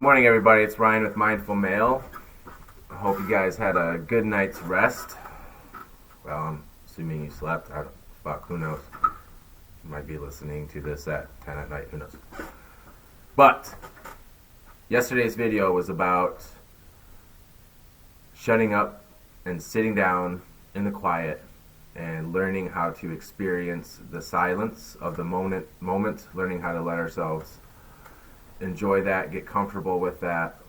Morning, everybody. It's Ryan with Mindful Mail. I hope you guys had a good night's rest. Well, I'm assuming you slept. Fuck, who knows? You might be listening to this at 10 at night. Who knows? But yesterday's video was about shutting up and sitting down in the quiet and learning how to experience the silence of the moment, learning how to let ourselves enjoy that, get comfortable with that,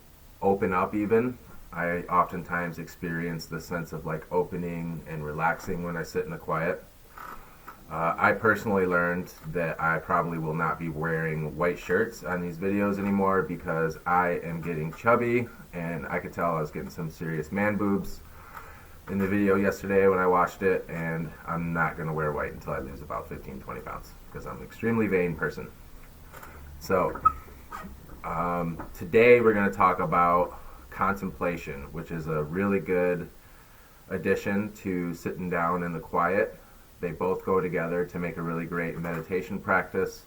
open up even. I oftentimes experience the sense of like opening and relaxing when I sit in the quiet. I personally learned that I probably will not be wearing white shirts on these videos anymore because I am getting chubby, and I could tell I was getting some serious man boobs in the video yesterday when I watched it, and I'm not going to wear white until I lose about 15-20 pounds because I'm an extremely vain person. So today we're going to talk about contemplation, which is a really good addition to sitting down in the quiet. They both go together to make a really great meditation practice.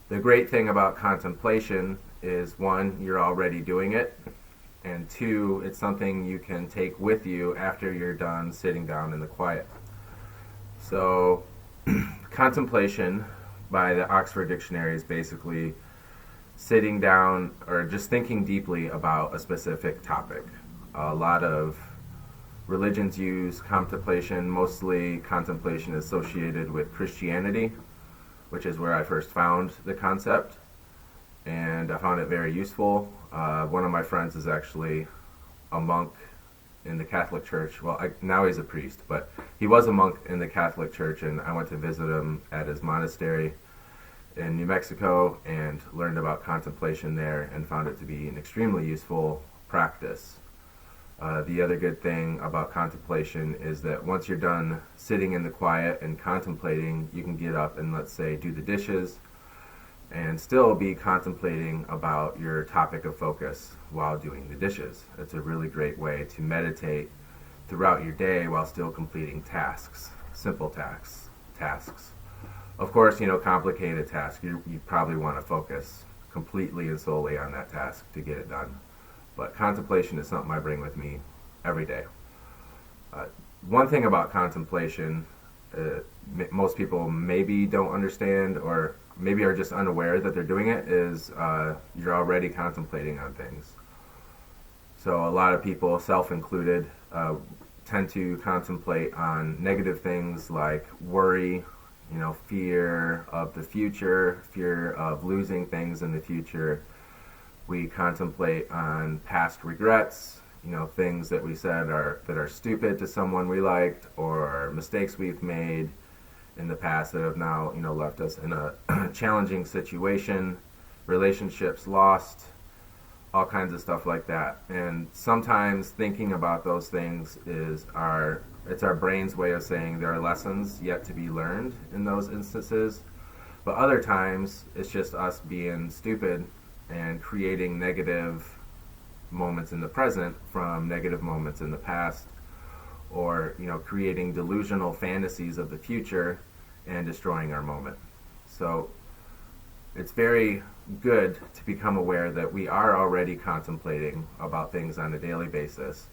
The great thing about contemplation is, one, you're already doing it, and two, it's something you can take with you after you're done sitting down in the quiet. So contemplation by the Oxford Dictionary is basically sitting down or just thinking deeply about a specific topic. A lot of religions use contemplation, mostly contemplation associated with Christianity, which is where I first found the concept, and I found it very useful. One of my friends is actually a monk in the Catholic Church. Well, now he's a priest, but he was a monk in the Catholic Church, and I went to visit him at his monastery in New Mexico and learned about contemplation there and found it to be an extremely useful practice. The other good thing about contemplation is that once you're done sitting in the quiet and contemplating, you can get up and, let's say, do the dishes and still be contemplating about your topic of focus while doing the dishes. It's a really great way to meditate throughout your day while still completing tasks, simple tasks. Of course, complicated tasks, you probably want to focus completely and solely on that task to get it done. But contemplation is something I bring with me every day. One thing about contemplation, most people maybe don't understand or maybe are just unaware that they're doing it, is you're already contemplating on things. So a lot of people, self-included, tend to contemplate on negative things like worry, fear of the future, fear of losing things in the future. We contemplate on past regrets, things that we said that are stupid to someone we liked, or mistakes we've made in the past that have now, left us in a challenging situation, relationships lost, all kinds of stuff like that. And sometimes thinking about those things is our brain's way of saying there are lessons yet to be learned in those instances. But other times it's just us being stupid and creating negative moments in the present from negative moments in the past, or creating delusional fantasies of the future and destroying our moment. So it's very good to become aware that we are already contemplating about things on a daily basis,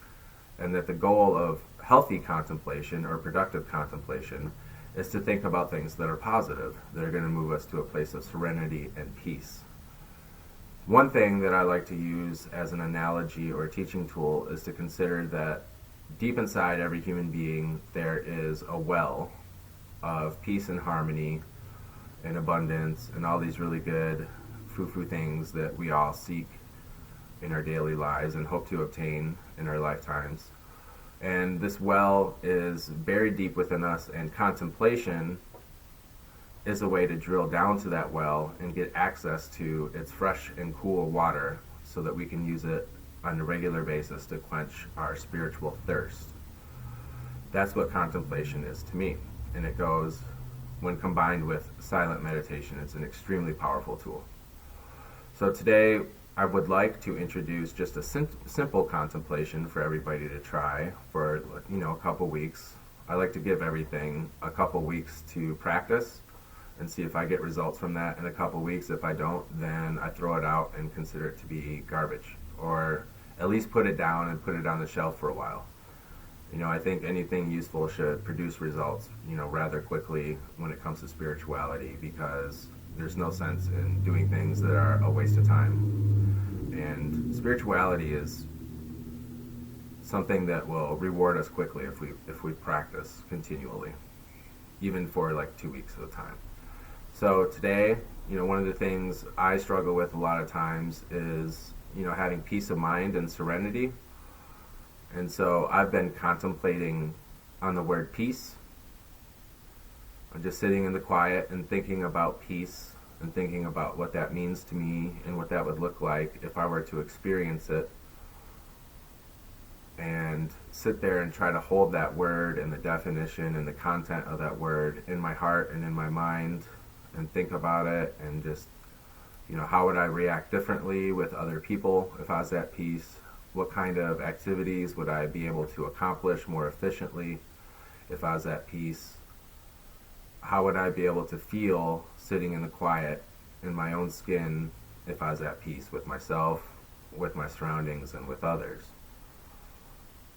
and that the goal of healthy contemplation or productive contemplation is to think about things that are positive, that are going to move us to a place of serenity and peace. One thing that I like to use as an analogy or teaching tool is to consider that deep inside every human being there is a well of peace and harmony and abundance and all these really good foo-foo things that we all seek in our daily lives and hope to obtain in our lifetimes. And this well is buried deep within us, and contemplation is a way to drill down to that well and get access to its fresh and cool water so that we can use it on a regular basis to quench our spiritual thirst. That's what contemplation is to me. And it goes, when combined with silent meditation, it's an extremely powerful tool. So today I would like to introduce just a simple contemplation for everybody to try for a couple weeks. I like to give everything a couple weeks to practice and see if I get results from that in a couple weeks. If I don't, then I throw it out and consider it to be garbage, or at least put it down and put it on the shelf for a while. I think anything useful should produce results, rather quickly when it comes to spirituality, because there's no sense in doing things that are a waste of time. And spirituality is something that will reward us quickly if we practice continually, even for like 2 weeks at a time. So today, one of the things I struggle with a lot of times is, having peace of mind and serenity. And so I've been contemplating on the word peace. I'm just sitting in the quiet and thinking about peace and thinking about what that means to me and what that would look like if I were to experience it. And sit there and try to hold that word and the definition and the content of that word in my heart and in my mind, and think about it, and just, how would I react differently with other people if I was at peace? What kind of activities would I be able to accomplish more efficiently if I was at peace? How would I be able to feel sitting in the quiet in my own skin if I was at peace with myself, with my surroundings, and with others?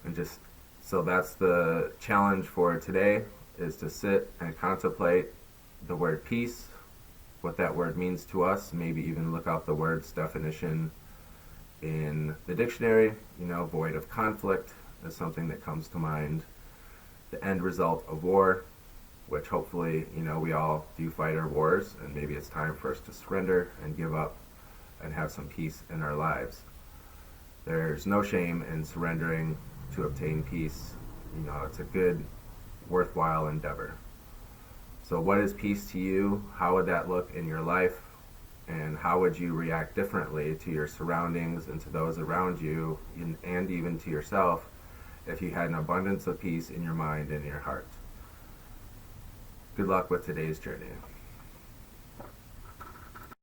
And just, so that's the challenge for today, is to sit and contemplate the word peace, what that word means to us, maybe even look up the word's definition in the dictionary. Void of conflict is something that comes to mind. The end result of war, which hopefully, we all do fight our wars, and maybe it's time for us to surrender and give up and have some peace in our lives. There's no shame in surrendering to obtain peace. It's a good, worthwhile endeavor. So what is peace to you? How would that look in your life? And how would you react differently to your surroundings and to those around you, and even to yourself, if you had an abundance of peace in your mind and in your heart? Good luck with today's journey.